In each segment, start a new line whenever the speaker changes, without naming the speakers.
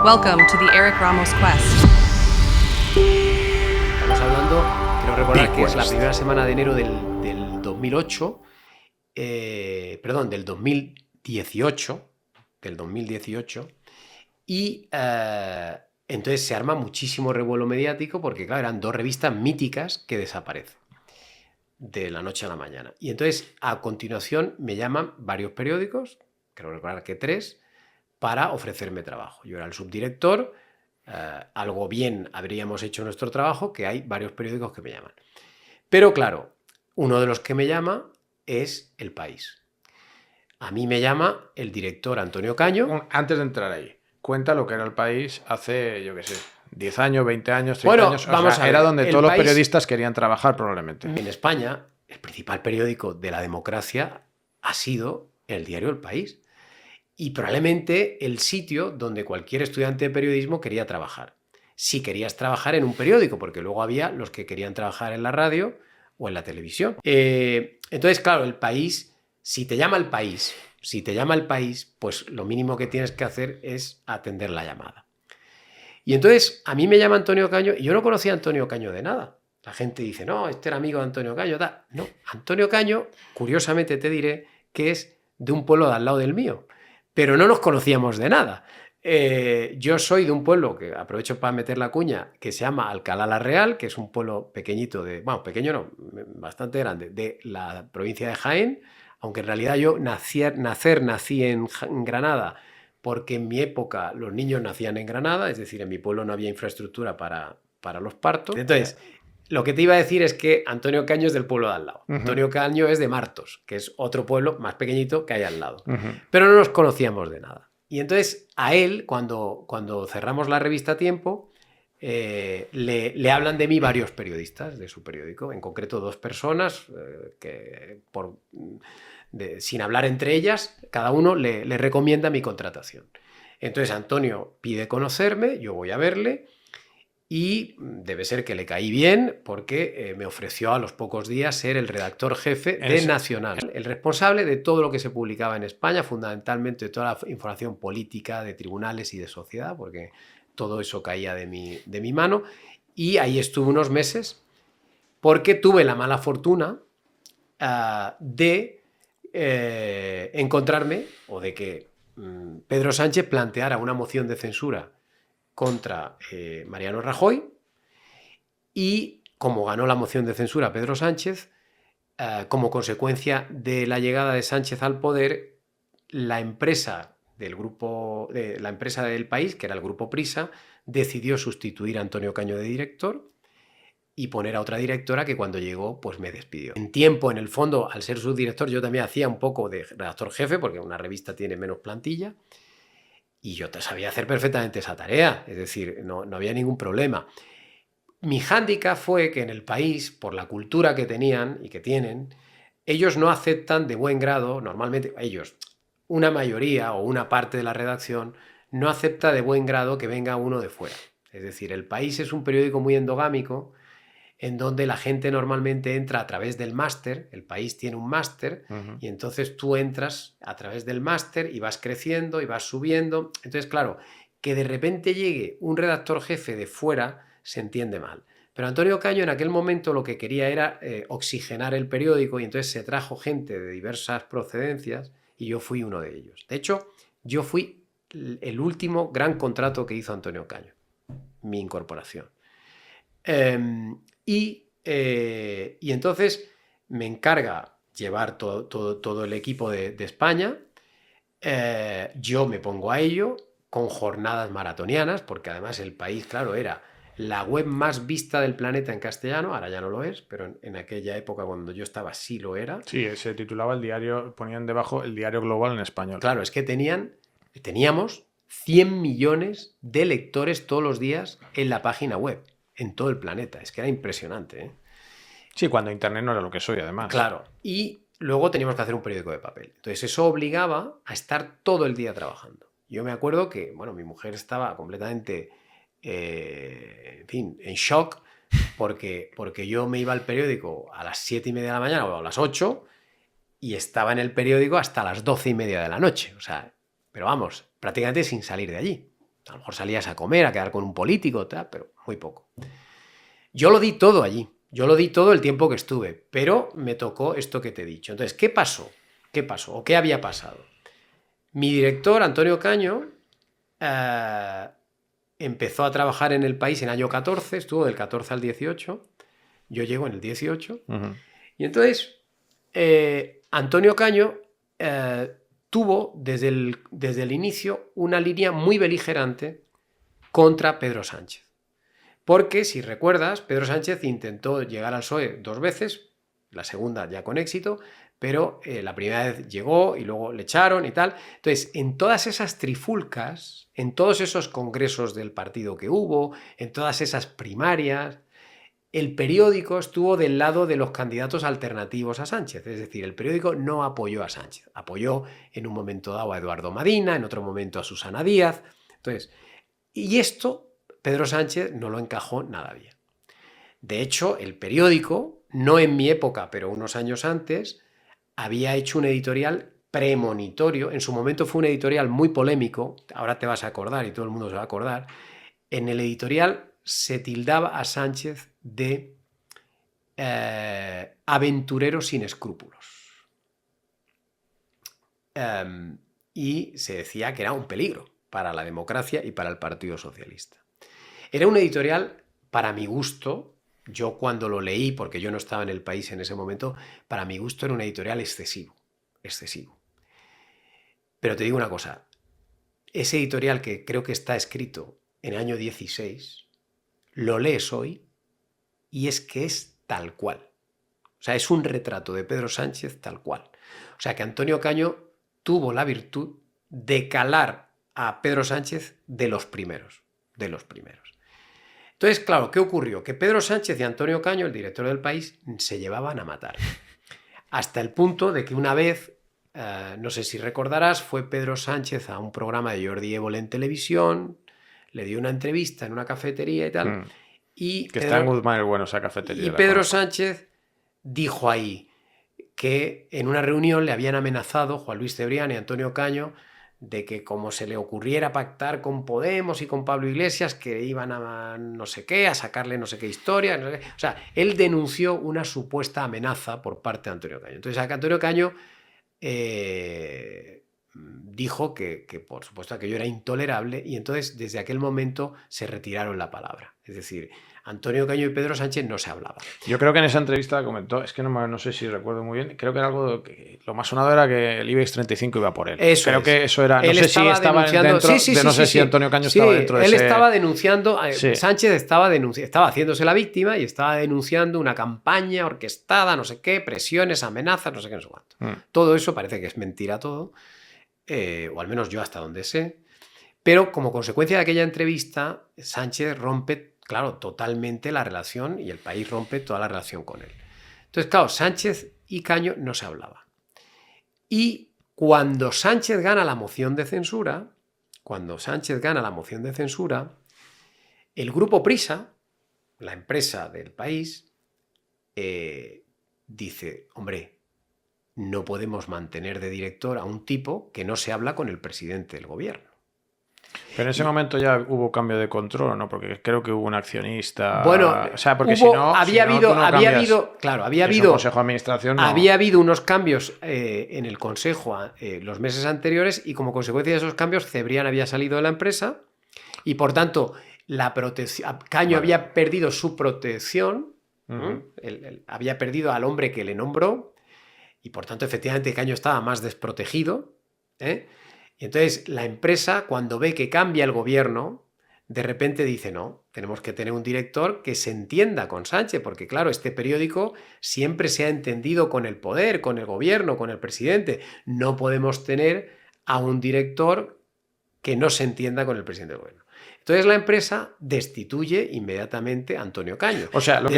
Welcome to the Eric Ramos Quest.
Estamos hablando, creo recordar que es la
Quest.
primera semana de enero del 2008, del 2018, y entonces se arma muchísimo revuelo mediático porque, claro, eran dos revistas míticas que desaparecen de la noche a la mañana. Y entonces, a continuación, me llaman varios periódicos, creo recordar que 3, para ofrecerme trabajo. Yo era el subdirector, algo bien habríamos hecho nuestro trabajo, que hay varios periódicos que me llaman. Pero claro, uno de los que me llama es El País. A mí me llama el director Antonio Caño.
Antes de entrar ahí, cuenta lo que era El País hace, yo qué sé, 10 años, 20 años, 30
Bueno,
años.
vamos a ver,
era donde
El
todos los
País-
periodistas querían trabajar probablemente.
En España, el principal periódico de la democracia ha sido el diario El País. Y probablemente el sitio donde cualquier estudiante de periodismo quería trabajar. Si querías trabajar en un periódico, porque luego había los que querían trabajar en la radio o en la televisión. Entonces, claro, El País, si te llama El País, pues lo mínimo que tienes que hacer es atender la llamada. Y entonces a mí me llama Antonio Caño, y yo no conocía a Antonio Caño de nada. La gente dice, no, este era amigo de Antonio Caño. No, Antonio Caño, curiosamente te diré que es de un pueblo de al lado del mío, pero no nos conocíamos de nada. Yo soy de un pueblo, que aprovecho para meter la cuña, que se llama Alcalá la Real, que es un pueblo pequeñito, pequeño no, bastante grande, de la provincia de Jaén, aunque en realidad yo nací en Granada, porque en mi época los niños nacían en Granada, es decir, en mi pueblo no había infraestructura para los partos. Entonces, lo que te iba a decir es que Antonio Caño es del pueblo de al lado. Antonio Caño es de Martos, que es otro pueblo más pequeñito que hay al lado. Pero no nos conocíamos de nada. Y entonces a él, cuando cerramos la revista Tiempo, le hablan de mí varios periodistas de su periódico, en concreto 2 personas que sin hablar entre ellas, cada uno le recomienda mi contratación. Entonces Antonio pide conocerme, yo voy a verle y debe ser que le caí bien porque me ofreció a los pocos días ser el redactor jefe de Nacional, el responsable de todo lo que se publicaba en España, fundamentalmente de toda la información política, de tribunales y de sociedad, porque todo eso caía de mi mano. Y ahí estuve unos meses porque tuve la mala fortuna de encontrarme, o de que Pedro Sánchez planteara una moción de censura contra Mariano Rajoy, y como ganó la moción de censura Pedro Sánchez, como consecuencia de la llegada de Sánchez al poder, la empresa del País, que era el Grupo Prisa, decidió sustituir a Antonio Caño de director y poner a otra directora que cuando llegó pues me despidió. En Tiempo, en el fondo, al ser subdirector, yo también hacía un poco de redactor jefe, porque una revista tiene menos plantilla, y yo sabía hacer perfectamente esa tarea, es decir, no había ningún problema. Mi hándicap fue que en El País, por la cultura que tenían y que tienen, ellos no aceptan de buen grado, normalmente una mayoría o una parte de la redacción, no acepta de buen grado que venga uno de fuera. Es decir, El País es un periódico muy endogámico, en donde la gente normalmente entra a través del máster. El País tiene un máster, y entonces tú entras a través del máster y vas creciendo y vas subiendo. Entonces, claro, que de repente llegue un redactor jefe de fuera se entiende mal. Pero Antonio Caño en aquel momento lo que quería era oxigenar el periódico, y entonces se trajo gente de diversas procedencias y yo fui uno de ellos. De hecho, yo fui el último gran contrato que hizo Antonio Caño, mi incorporación. Y entonces me encarga llevar todo el equipo de España. Yo me pongo a ello con jornadas maratonianas, porque además El País, claro, era la web más vista del planeta en castellano. Ahora ya no lo es, pero en aquella época cuando yo estaba sí lo era.
Sí, se titulaba el diario, ponían debajo el diario global en español.
Claro, es que teníamos 100 millones de lectores todos los días en la página web, en todo el planeta. Es que era impresionante, ¿eh?
Sí, cuando Internet no era lo que soy, además.
Claro, y luego teníamos que hacer un periódico de papel. Entonces eso obligaba a estar todo el día trabajando. Yo me acuerdo que, mi mujer estaba completamente, en shock, porque yo me iba al periódico a las 7:30 de la mañana o a las 8 y estaba en el periódico hasta las 12:30 de la noche. O sea, pero vamos, prácticamente sin salir de allí. A lo mejor salías a comer, a quedar con un político, tal, pero muy poco. Yo lo di todo allí. Yo lo di todo el tiempo que estuve, pero me tocó esto que te he dicho. Entonces, ¿qué pasó? ¿Qué pasó? ¿O qué había pasado? Mi director, Antonio Caño, empezó a trabajar en el país en el año 14, estuvo del 14 al 18, yo llego en el 18, y entonces Antonio Caño tuvo desde el inicio una línea muy beligerante contra Pedro Sánchez. Porque, si recuerdas, Pedro Sánchez intentó llegar al PSOE 2 veces, la segunda ya con éxito, pero la primera vez llegó y luego le echaron y tal. Entonces, en todas esas trifulcas, en todos esos congresos del partido que hubo, en todas esas primarias, el periódico estuvo del lado de los candidatos alternativos a Sánchez. Es decir, el periódico no apoyó a Sánchez. Apoyó en un momento dado a Eduardo Madina, en otro momento a Susana Díaz. Entonces, y esto Pedro Sánchez no lo encajó nada bien. De hecho, el periódico, no en mi época, pero unos años antes, había hecho un editorial premonitorio. En su momento fue un editorial muy polémico, ahora te vas a acordar y todo el mundo se va a acordar. En el editorial se tildaba a Sánchez de aventurero sin escrúpulos. Y se decía que era un peligro para la democracia y para el Partido Socialista. Era un editorial, para mi gusto, yo cuando lo leí, porque yo no estaba en el país en ese momento, para mi gusto era un editorial excesivo. Pero te digo una cosa, ese editorial que creo que está escrito en el año 16, lo lees hoy y es que es tal cual. O sea, es un retrato de Pedro Sánchez tal cual. O sea, que Antonio Caño tuvo la virtud de calar a Pedro Sánchez de los primeros. Entonces, claro, ¿qué ocurrió? Que Pedro Sánchez y Antonio Caño, el director del país, se llevaban a matar. Hasta el punto de que una vez, no sé si recordarás, fue Pedro Sánchez a un programa de Jordi Évole en televisión, le dio una entrevista en una cafetería y tal. Y
que está en Guzmán el Bueno, esa cafetería.
Y Pedro Sánchez dijo ahí que en una reunión le habían amenazado Juan Luis Cebrián y Antonio Caño de que como se le ocurriera pactar con Podemos y con Pablo Iglesias, que iban a no sé qué, a sacarle no sé qué historia. No sé qué. O sea, él denunció una supuesta amenaza por parte de Antonio Caño. Entonces, Antonio Caño dijo que por supuesto aquello era intolerable y entonces desde aquel momento se retiraron la palabra. Es decir, Antonio Caño y Pedro Sánchez no se hablaban.
Yo creo que en esa entrevista comentó, es que no sé si recuerdo muy bien, creo que era algo que lo más sonado era que el IBEX 35 iba por él.
Creo
que eso era, no sé si estaba dentro, no sé si Antonio Caño estaba dentro de
él
ese...
estaba denunciando, Sánchez estaba haciéndose la víctima y estaba denunciando una campaña orquestada, no sé qué, presiones, amenazas, no sé qué, no sé cuánto. Todo eso parece que es mentira todo, o al menos yo hasta donde sé, pero como consecuencia de aquella entrevista, Sánchez rompe, claro, totalmente la relación y el país rompe toda la relación con él. Entonces, claro, Sánchez y Caño no se hablaban. Y cuando Sánchez gana la moción de censura, el grupo Prisa, la empresa del país, dice, hombre, no podemos mantener de director a un tipo que no se habla con el presidente del gobierno.
Pero en ese momento ya hubo cambio de control, ¿no? Porque creo que hubo un accionista.
Bueno,
o sea, porque había habido
consejo de administración. No. Había habido unos cambios en el consejo los meses anteriores y como consecuencia de esos cambios Cebrián había salido de la empresa y por tanto Caño había perdido su protección, había perdido al hombre que le nombró y por tanto efectivamente Caño estaba más desprotegido, Y entonces la empresa, cuando ve que cambia el gobierno, de repente dice, no, tenemos que tener un director que se entienda con Sánchez, porque claro, este periódico siempre se ha entendido con el poder, con el gobierno, con el presidente. No podemos tener a un director que no se entienda con el presidente del gobierno. Entonces la empresa destituye inmediatamente a Antonio Caño.
O sea, lo que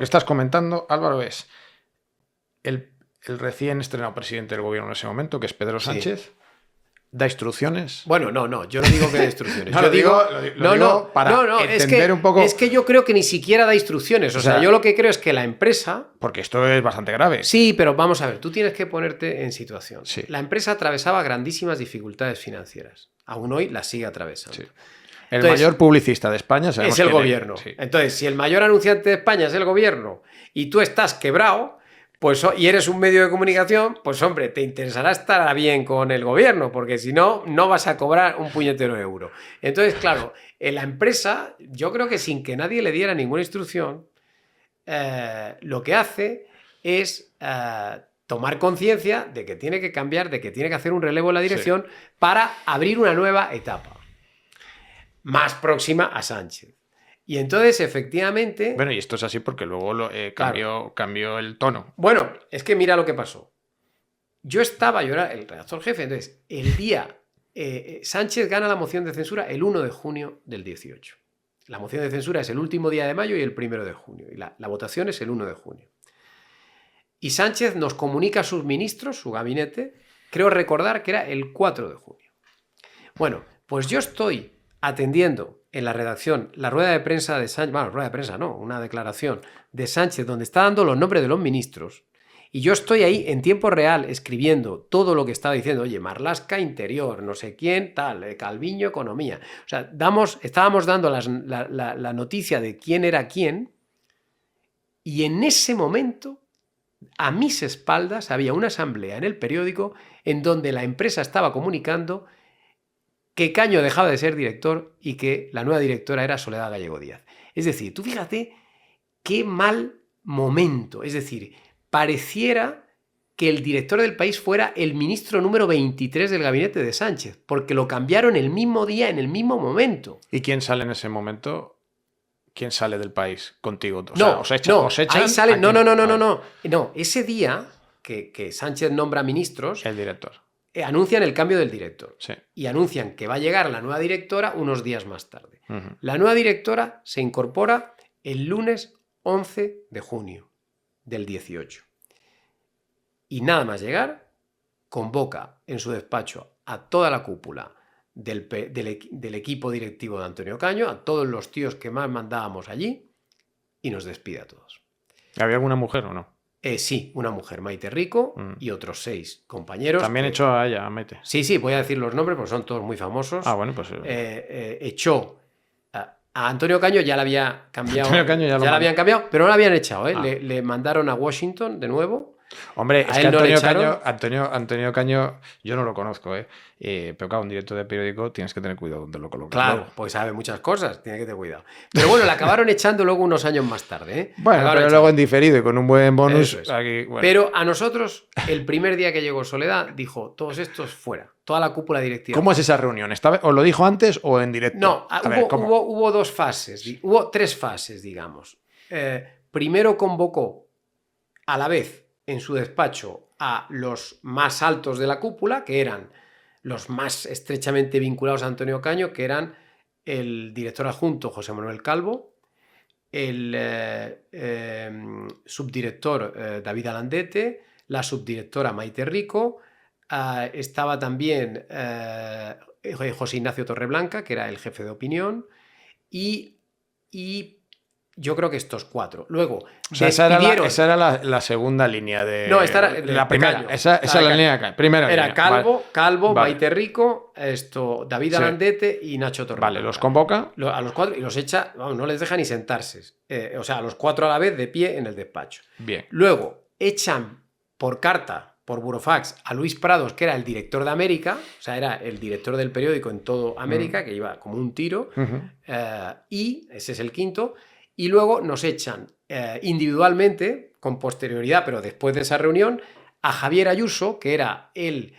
estás comentando, Álvaro, es el recién estrenado presidente del gobierno en ese momento, que es Pedro Sánchez. Sí. da instrucciones.
Bueno, no, yo no digo que dé instrucciones.
No,
yo
lo digo para entender un poco.
Es que yo creo que ni siquiera da instrucciones. O sea, yo lo que creo es que la empresa.
Porque esto es bastante grave.
Sí, pero vamos a ver, tú tienes que ponerte en situación.
Sí.
La empresa atravesaba grandísimas dificultades financieras. Aún hoy las sigue atravesando.
Sí. El mayor publicista de España
es el gobierno. Sí. Entonces, si el mayor anunciante de España es el gobierno y tú estás quebrado, pues, y eres un medio de comunicación, pues hombre, te interesará estar bien con el gobierno, porque si no, no vas a cobrar un puñetero euro. Entonces, claro, en la empresa, yo creo que sin que nadie le diera ninguna instrucción, lo que hace es tomar conciencia de que tiene que cambiar, de que tiene que hacer un relevo en la dirección para abrir una nueva etapa, más próxima a Sánchez. Y entonces, efectivamente...
Bueno, y esto es así porque luego cambió el tono.
Bueno, es que mira lo que pasó. Yo era el redactor jefe, entonces, el día... Sánchez gana la moción de censura el 1 de junio del 18. La moción de censura es el último día de mayo y el 1 de junio. Y la votación es el 1 de junio. Y Sánchez nos comunica a sus ministros, su gabinete, creo recordar que era el 4 de junio. Bueno, pues yo estoy atendiendo en la redacción la rueda de prensa de Sánchez, bueno, rueda de prensa no, una declaración de Sánchez donde está dando los nombres de los ministros, y yo estoy ahí en tiempo real escribiendo todo lo que estaba diciendo, oye, Marlaska Interior, no sé quién, tal, Calviño Economía. O sea, estábamos dando la noticia de quién era quién, y en ese momento, a mis espaldas, había una asamblea en el periódico en donde la empresa estaba comunicando que Caño dejaba de ser director y que la nueva directora era Soledad Gallego Díaz. Es decir, tú fíjate qué mal momento. Es decir, pareciera que el director del país fuera el ministro número 23 del gabinete de Sánchez, porque lo cambiaron el mismo día, en el mismo momento.
¿Y quién sale en ese momento? ¿Quién sale del país contigo? O
sea, os echan, ahí sale, no. Ese día que Sánchez nombra ministros...
El director.
Anuncian el cambio del director.
Sí.
Y anuncian que va a llegar la nueva directora unos días más tarde. La nueva directora se incorpora el lunes 11 de junio del 18. Y nada más llegar, convoca en su despacho a toda la cúpula del equipo directivo de Antonio Caño, a todos los tíos que más mandábamos allí, y nos despide a todos.
¿Había alguna mujer o no?
Sí, una mujer, Maite Rico, y otros 6 compañeros.
También echó a ella, a Maite.
Sí, voy a decir los nombres porque son todos muy famosos.
Ah, bueno, pues...
Echó a Antonio Caño, ya la había cambiado.
Antonio Caño ya
la habían cambiado, pero no la habían echado. Le mandaron a Washington de nuevo.
Hombre, es que Antonio Caño, yo no lo conozco, pero claro, un director de periódico tienes que tener cuidado donde lo colocas.
Claro,
luego.
Pues sabe muchas cosas, tiene que tener cuidado. Pero bueno, la acabaron echando luego unos años más tarde.
Bueno, pero luego en diferido y con un buen bonus. Aquí, bueno.
Pero a nosotros, el primer día que llegó Soledad, dijo, todos estos fuera, toda la cúpula directiva.
¿Cómo es esa reunión? ¿Os lo dijo antes o en directo?
No, hubo 2 fases, hubo 3 fases, digamos. Primero convocó a la vez en su despacho a los más altos de la cúpula, que eran los más estrechamente vinculados a Antonio Caño, que eran el director adjunto José Manuel Calvo, el subdirector David Alandete, la subdirectora Maite Rico, estaba también José Ignacio Torreblanca, que era el jefe de opinión, y yo creo que estos 4. Luego,
o sea, esa era la segunda línea de...
No, esta era
la primera. Esa es la línea de primera
era
línea.
Calvo, vale. Maite Rico, David Alandete y Nacho Torreblanca.
Vale, los convoca.
A los 4 y los echa, no les deja ni sentarse. O sea, a los 4 a la vez de pie en el despacho.
Bien.
Luego, echan por carta, por burofax, a Luis Prados, que era el director de América, o sea, era el director del periódico en todo América, que iba como un tiro, y ese es el quinto. Y luego nos echan individualmente, con posterioridad, pero después de esa reunión, a Javier Ayuso, que era el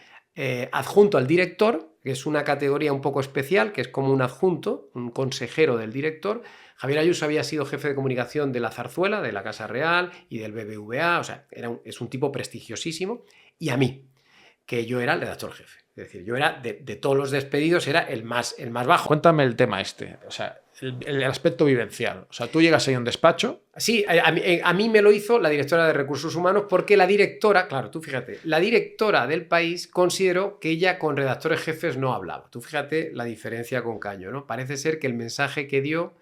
adjunto al director, que es una categoría un poco especial, que es como un adjunto, un consejero del director. Javier Ayuso había sido jefe de comunicación de la Zarzuela, de la Casa Real y del BBVA, o sea, es un tipo prestigiosísimo. Y a mí, que yo era el redactor jefe. Es decir, yo era, de todos los despedidos, era el más bajo.
Cuéntame el tema este, o sea, el aspecto vivencial. O sea, tú llegas ahí a un despacho.
Sí, a mí me lo hizo la directora de Recursos Humanos porque la directora, claro, tú fíjate, la directora del país consideró que ella con redactores jefes no hablaba. Tú fíjate la diferencia con Caño, ¿no? Parece ser que el mensaje que dio...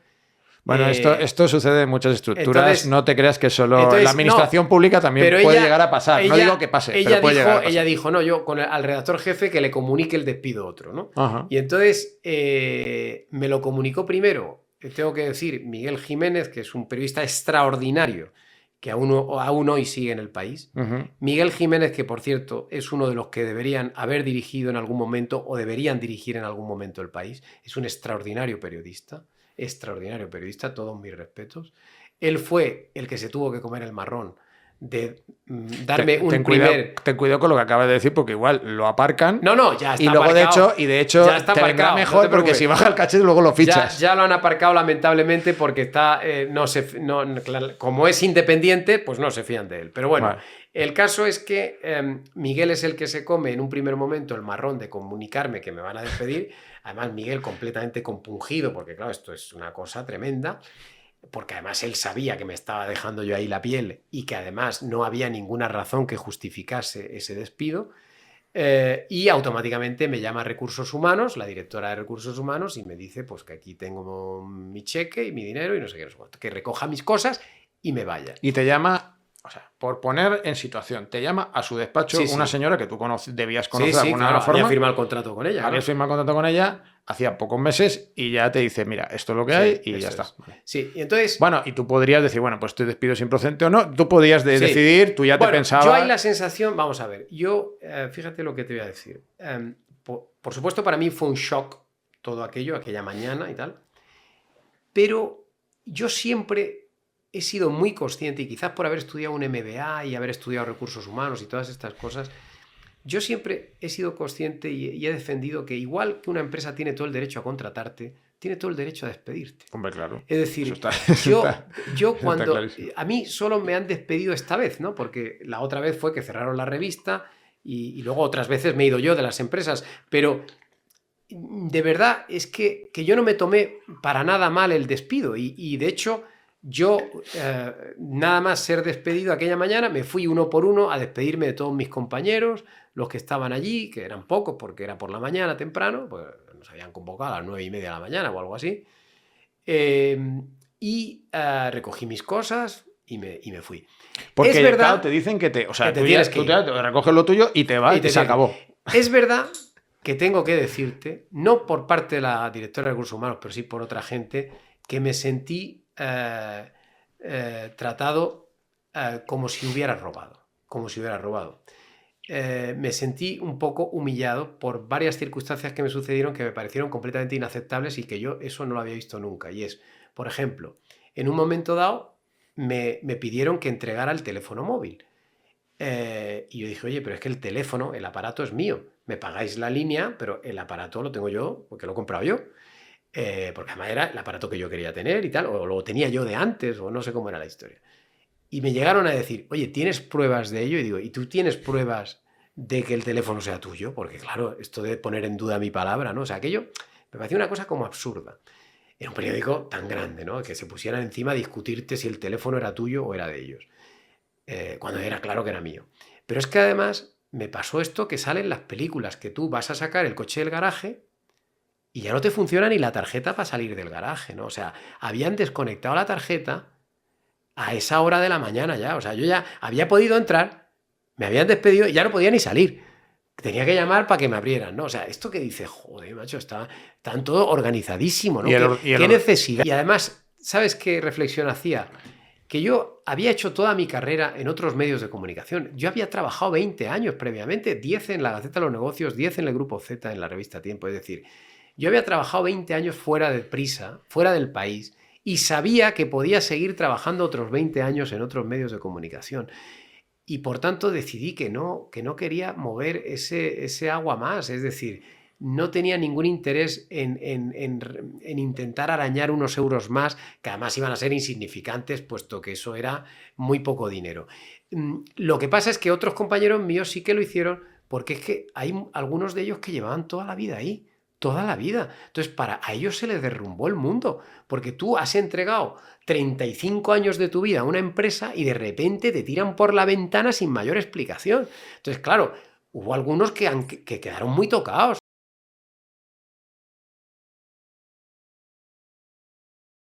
Bueno, esto sucede en muchas estructuras. Entonces, no te creas que solo en la administración pública también puede llegar a pasar. No digo que pase, pero puede llegar a pasar.
Ella dijo, no, yo al redactor jefe que le comunique el despido a otro, ¿no?
Ajá.
Y entonces me lo comunicó primero, tengo que decir, Miguel Jiménez, que es un periodista extraordinario, que aún hoy sigue en el país.
Uh-huh.
Miguel Jiménez, que por cierto es uno de los que deberían haber dirigido en algún momento o deberían dirigir en algún momento el país, es un extraordinario periodista, todos mis respetos. Él fue el que se tuvo que comer el marrón de darme un primer...
Ten cuidado con lo que acabas de decir, porque igual lo aparcan.
No, ya está
y luego
aparcado.
de hecho
ya está
te vendrá
aparcado,
mejor
no
porque si baja el caché luego lo fichas.
Ya lo han aparcado lamentablemente porque está como es independiente, pues no se fían de él. Pero bueno,
vale.
El caso es que Miguel es el que se come en un primer momento el marrón de comunicarme que me van a despedir. Además, Miguel completamente compungido, porque claro, esto es una cosa tremenda. Porque además él sabía que me estaba dejando yo ahí la piel y que además no había ninguna razón que justificase ese despido. Y automáticamente me llama Recursos Humanos, la directora de Recursos Humanos, y me dice pues que aquí tengo mi cheque y mi dinero y no sé qué, no sé cuánto, que recoja mis cosas y me vaya.
Y te llama, o sea, por poner en situación, te llama a su despacho una señora que tú debías conocer de alguna forma.
Había firmado el contrato con ella.
Habías firmado el contrato con ella hacía pocos meses y ya te dice, mira, esto es lo que hay y ya está. Vale.
Sí, y entonces...
Bueno, y tú podrías decir, bueno, pues te despido sin procedente o no. Tú podías decidir, tú ya te pensabas...
Yo hay la sensación, vamos a ver, fíjate lo que te voy a decir. Por supuesto, para mí fue un shock todo aquello, aquella mañana y tal, pero yo siempre he sido muy consciente, y quizás por haber estudiado un MBA y haber estudiado recursos humanos y todas estas cosas, yo siempre he sido consciente y he defendido que igual que una empresa tiene todo el derecho a contratarte, tiene todo el derecho a despedirte.
Hombre, claro.
Es decir, yo cuando... A mí solo me han despedido esta vez, ¿no? Porque la otra vez fue que cerraron la revista y luego otras veces me he ido yo de las empresas, pero de verdad es que yo no me tomé para nada mal el despido y de hecho... Yo, nada más ser despedido aquella mañana, me fui uno por uno a despedirme de todos mis compañeros, los que estaban allí, que eran pocos porque era por la mañana temprano, pues nos habían convocado a las 9:30 de la mañana o algo así, recogí mis cosas y me fui.
Porque
es verdad,
claro, te dicen que tú
te
recoges lo tuyo y te vas y se acabó.
Es verdad que tengo que decirte, no por parte de la directora de Recursos Humanos, pero sí por otra gente, que me sentí tratado como si hubiera robado. Me sentí un poco humillado por varias circunstancias que me sucedieron que me parecieron completamente inaceptables y que yo eso no lo había visto nunca. Y es, por ejemplo, en un momento dado me pidieron que entregara el teléfono móvil. Y yo dije, oye, pero es que el teléfono, el aparato es mío. Me pagáis la línea, pero el aparato lo tengo yo porque lo he comprado yo. Porque además era el aparato que yo quería tener y tal, o lo tenía yo de antes, o no sé cómo era la historia. Y me llegaron a decir, oye, ¿tienes pruebas de ello? Y digo, ¿y tú tienes pruebas de que el teléfono sea tuyo? Porque claro, esto de poner en duda mi palabra, ¿no? O sea, aquello me parecía una cosa como absurda. Era un periódico tan grande, ¿no? Que se pusieran encima a discutirte si el teléfono era tuyo o era de ellos. Cuando era claro que era mío. Pero es que además me pasó esto que sale en las películas, que tú vas a sacar el coche del garaje y ya no te funciona ni la tarjeta para salir del garaje, ¿no? O sea, habían desconectado la tarjeta a esa hora de la mañana ya. O sea, yo ya había podido entrar, me habían despedido y ya no podía ni salir. Tenía que llamar para que me abrieran, ¿no? O sea, esto que dice, joder, macho, están todo organizadísimo, ¿no? ¿Qué necesidad? Y además, ¿sabes qué reflexión hacía? Que yo había hecho toda mi carrera en otros medios de comunicación. Yo había trabajado 20 años previamente, 10 en la Gaceta de los Negocios, 10 en el Grupo Z, en la revista Tiempo. Es decir, yo había trabajado 20 años fuera de Prisa, fuera del país, y sabía que podía seguir trabajando otros 20 años en otros medios de comunicación. Y por tanto decidí que no quería mover ese agua más. Es decir, no tenía ningún interés en intentar arañar unos euros más, que además iban a ser insignificantes, puesto que eso era muy poco dinero. Lo que pasa es que otros compañeros míos sí que lo hicieron porque es que hay algunos de ellos que llevaban toda la vida ahí, toda la vida. Entonces, a ellos se les derrumbó el mundo, porque tú has entregado 35 años de tu vida a una empresa y de repente te tiran por la ventana sin mayor explicación. Entonces, claro, hubo algunos que quedaron muy tocados.